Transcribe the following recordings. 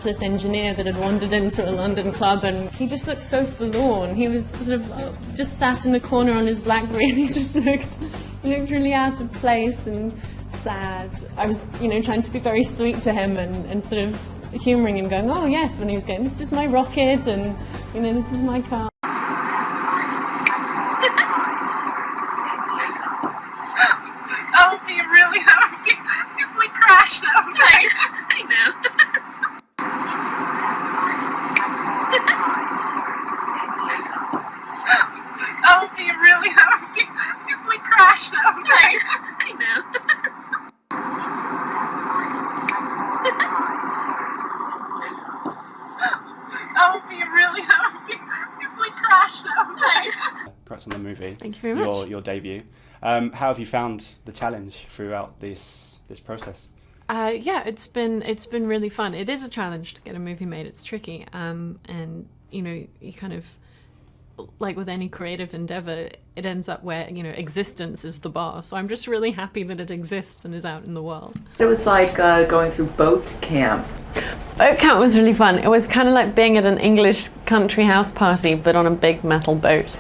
hapless engineer that had wandered into a London club, and he just looked so forlorn. He was sort of just sat in a corner on his BlackBerry, and he looked really out of place and sad. I was, trying to be very sweet to him and sort of humouring him, going, "Oh yes," when he was going, "This is my rocket, and this is my car." I would be really happy if we crashed someday. I know. I would be really happy if we crashed someday. I know. I would be really happy if we crashed someday. Congrats on the movie. Thank you very much. Your debut. How have you found the challenge throughout this process? Yeah, it's been really fun. It is a challenge to get a movie made. It's tricky, and you kind of, like with any creative endeavor, it ends up where existence is the bar. So I'm just really happy that it exists and is out in the world. It was like going through boat camp. Boat camp was really fun. It was kind of like being at an English country house party, but on a big metal boat.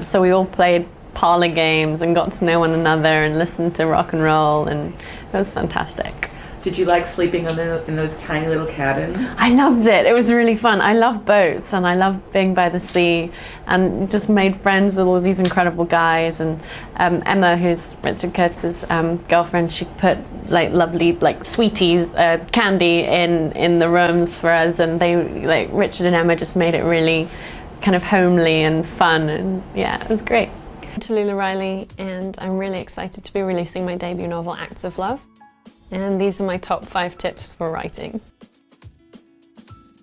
So we all played parlor games and got to know one another and listened to rock and roll, and it was fantastic. Did you like sleeping in those tiny little cabins? I loved it. It was really fun. I love boats and I love being by the sea, and just made friends with all these incredible guys. And Emma, who's Richard Curtis's girlfriend, she put lovely sweeties, candy in the rooms for us, and they Richard and Emma just made it really kind of homely and fun, and yeah, it was great. I'm Talulah Riley, and I'm really excited to be releasing my debut novel, Acts of Love. And these are my top 5 tips for writing.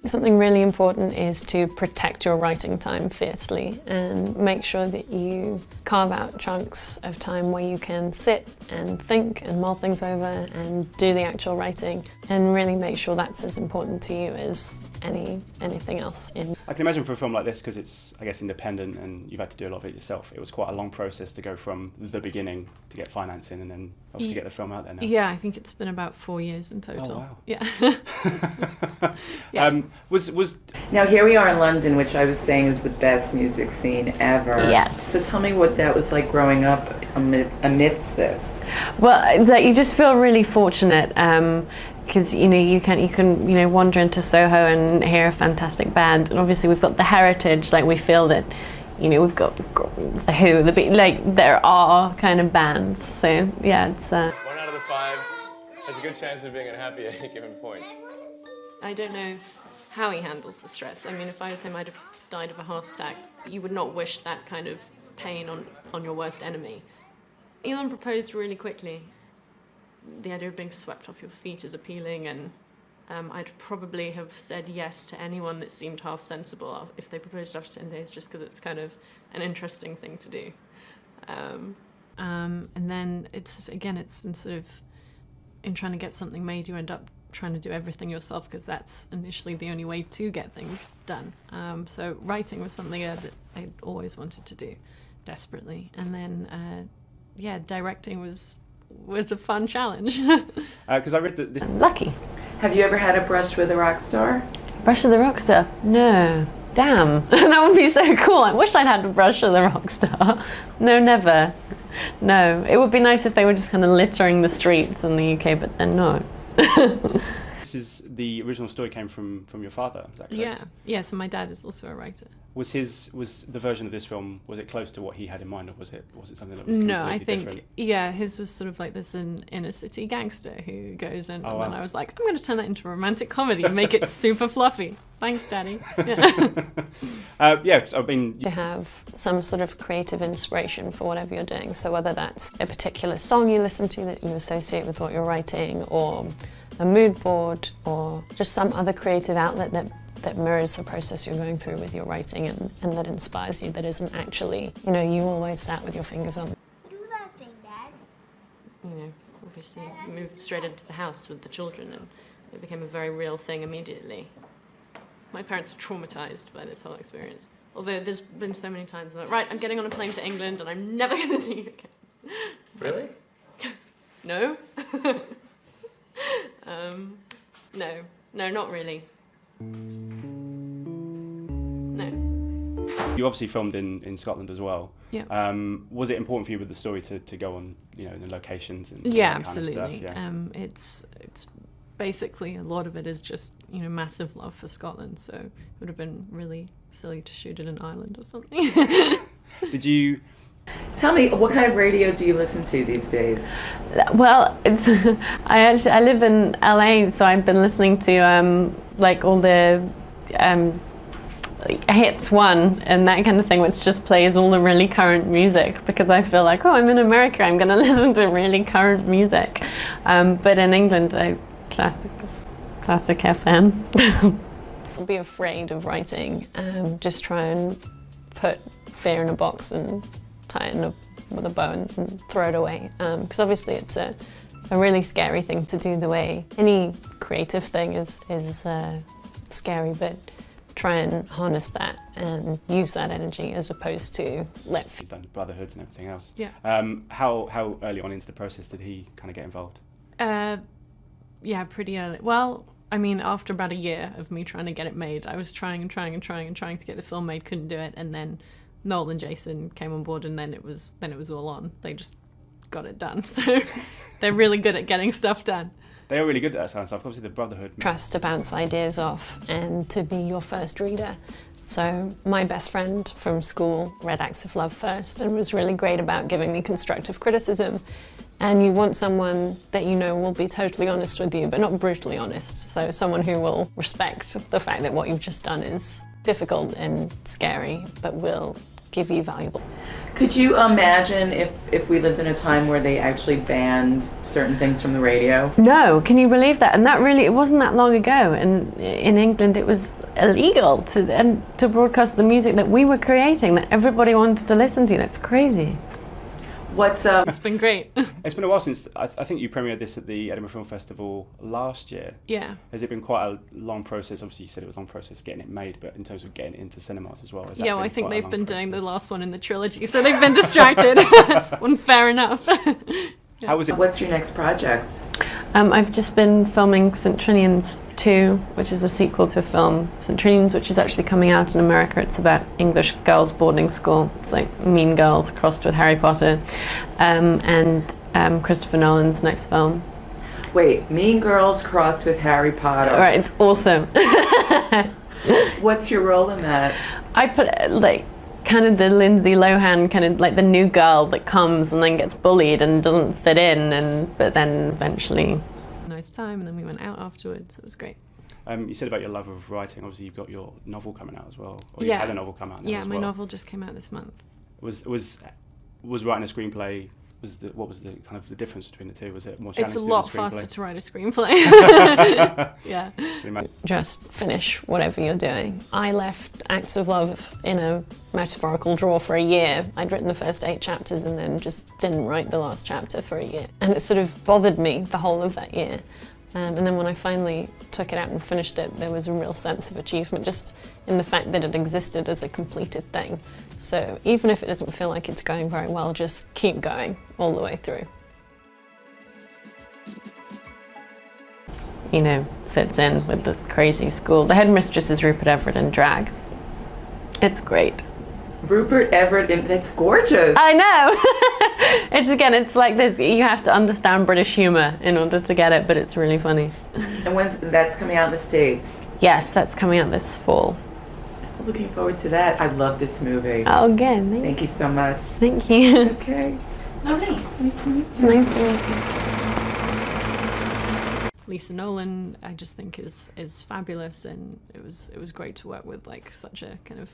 Something really important is to protect your writing time fiercely and make sure that you carve out chunks of time where you can sit and think and mull things over and do the actual writing, and really make sure that's as important to you as anything else. I can imagine for a film like this, because it's, I guess, independent and you've had to do a lot of it yourself, it was quite a long process to go from the beginning to get financing and then obviously get the film out there now. Yeah, I think it's been about 4 years in total. Oh, wow. Yeah. Yeah. Was Now here we are in London, which I was saying is the best music scene ever. Yes. So tell me what that was like growing up amidst this. Well, that you just feel really fortunate, because you can wander into Soho and hear a fantastic band, and obviously we've got the heritage. We feel that we've got the Who, there are kind of bands. So yeah, it's 1 out of the 5 has a good chance of being unhappy at any given point. I don't know how he handles the stress. I mean, if I was him, I'd have died of a heart attack. You would not wish that kind of pain on your worst enemy. Elon proposed really quickly. The idea of being swept off your feet is appealing, and I'd probably have said yes to anyone that seemed half sensible if they proposed after 10 days, just because it's kind of an interesting thing to do. And then it's in trying to get something made, you end up trying to do everything yourself, because that's initially the only way to get things done. So writing was something that I always wanted to do desperately, and then directing was a fun challenge. Because I read that this... I'm lucky. Have you ever had a brush with a rock star? Brush with a rock star? No. Damn. That would be so cool. I wish I'd had a brush with a rock star. No, never. No. It would be nice if they were just kind of littering the streets in the UK, but then no. This is the original story came from your father, is that correct? Yeah. So my dad is also a writer. Was the version of this film, was it close to what he had in mind, or was it something that was No, I completely think different? his was sort of like this inner city gangster who goes in, Oh, and wow. then I was like, I'm going to turn that into a romantic comedy and make it super fluffy. Thanks, Daddy. Yeah. Yeah, I mean... To have some sort of creative inspiration for whatever you're doing. So whether that's a particular song you listen to that you associate with what you're writing, or a mood board, or just some other creative outlet that mirrors the process you're going through with your writing, and that inspires you, that isn't actually, you always sat with your fingers on. Do that thing, Dad. Obviously moved straight into the house with the children, and it became a very real thing immediately. My parents were traumatized by this whole experience. Although there's been so many times that, right, I'm getting on a plane to England and I'm never going to see you again. Really? No. No, not really. No. You obviously filmed in Scotland as well. Yeah. Was it important for you with the story to go on, the locations and Yeah, all that absolutely. kind of stuff? Yeah. It's basically a lot of it is just massive love for Scotland. So it would have been really silly to shoot it in Ireland or something. Did you? Tell me, what kind of radio do you listen to these days? Well, it's I live in LA, so I've been listening to like all the hits one and that kind of thing, which just plays all the really current music, because I feel like, oh, I'm in America, I'm going to listen to really current music. But in England, classic FM. Don't be afraid of writing. Just try and put fear in a box and tie it with a bow and throw it away. Because obviously it's a really scary thing to do, the way any creative thing is scary, but try and harness that and use that energy as opposed to He's done brotherhoods and everything else. Yeah. How early on into the process did he kind of get involved? Yeah, pretty early. Well, I mean, after about a year of me trying to get it made, I was trying to get the film made, couldn't do it, and then Noel and Jason came on board, and then it was all on. They just got it done. So they're really good at getting stuff done. They are really good at that kind of stuff. Obviously, the brotherhood. Trust to bounce ideas off and to be your first reader. So my best friend from school read Acts of Love first and was really great about giving me constructive criticism. And you want someone that you know will be totally honest with you, but not brutally honest. So someone who will respect the fact that what you've just done is difficult and scary, but will give you valuable. Could you imagine if we lived in a time where they actually banned certain things from the radio? No, can you believe that? And that really, it wasn't that long ago. And in England, it was illegal to broadcast the music that we were creating, that everybody wanted to listen to. That's crazy. It's been great. It's been a while since, I think you premiered this at the Edinburgh Film Festival last year. Yeah. Has it been quite a long process? Obviously you said it was a long process getting it made, but in terms of getting it into cinemas as well, has that Yeah, well, been I think quite a they've long been process? doing the last one in the trilogy, so they've been distracted. Well, fair enough. How was it? What's your next project? I've just been filming St. Trinian's 2, which is a sequel to a film, St. Trinian's, which is actually coming out in America. It's about English girls' boarding school. It's like Mean Girls crossed with Harry Potter. And Christopher Nolan's next film. Wait, Mean Girls crossed with Harry Potter. Right, it's awesome. What's your role in that? I put kind of the Lindsay Lohan, kind of like the new girl that comes and then gets bullied and doesn't fit in, but then eventually. Nice time, and then we went out afterwards. It was great. You said about your love of writing. Obviously, you've got your novel coming out as well. Or Yeah. you had a novel come out now Yeah, as my well. novel just came out this month. Was writing a screenplay? What was the kind of the difference between the two? Was it more challenging? It's a lot faster to write a screenplay. Yeah. Just finish whatever you're doing. I left Acts of Love in a metaphorical drawer for a year. I'd written the first 8 chapters and then just didn't write the last chapter for a year. And it sort of bothered me the whole of that year. And then when I finally took it out and finished it, there was a real sense of achievement just in the fact that it existed as a completed thing. So even if it doesn't feel like it's going very well, just keep going all the way through. Fits in with the crazy school. The headmistress is Rupert Everett in drag. It's great. Rupert Everett, that's gorgeous. I know. It's like this. You have to understand British humour in order to get it, but it's really funny. And that's coming out in the States? Yes, that's coming out this fall. I'm looking forward to that. I love this movie. Oh, again. Thank you so much. Thank you. Okay. Lovely. Nice to meet you. It's nice to meet you. Lisa Nolan, I just think is fabulous, and it was great to work with such a kind of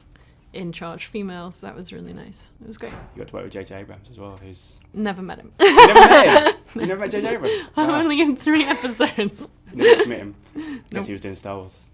in-charge female, so that was really nice. It was great. You got to work with J.J. Abrams as well, who's... Never met him. You never met him? You never met J.J. Abrams? I'm Wow. only in 3 episodes. You never got to meet him? Guess Nope. he was doing Star Wars.